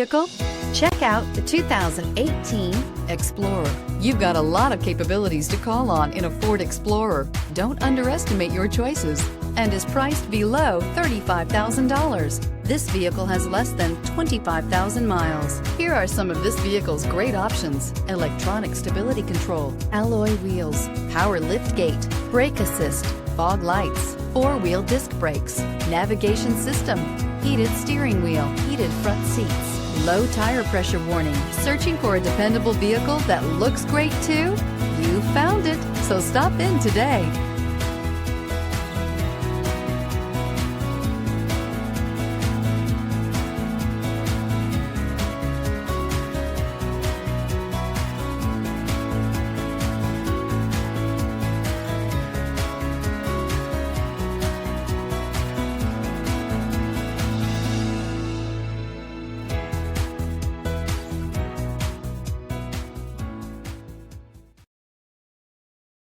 vehicle? Check out the 2018 Explorer. You've got a lot of capabilities to call on in a Ford Explorer. Don't underestimate your choices, and is priced below $35,000. This vehicle has less than 25,000 miles. Here are some of this vehicle's great options: electronic stability control, alloy wheels, power liftgate, brake assist, fog lights, four-wheel disc brakes, navigation system, heated steering wheel, heated front seats, low tire pressure warning. Searching for a dependable vehicle that looks great too? You found it, so stop in today.